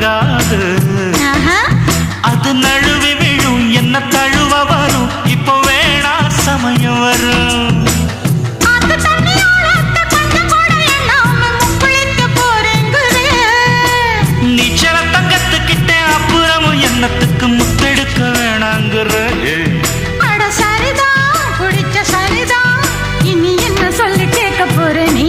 விடாது. அது நழுவி விழும் என்ன தழுவ வரும். இப்போ வேணா சமயம் வரும். நீச்சல தங்கத்துக்கிட்ட அப்புறமும் என்னத்துக்கு முத்தெடுக்க வேணாங்கிற. சரிதான் குடிச்ச சரிதான் இனி என்ன சொல்லி கேட்க போற நீ.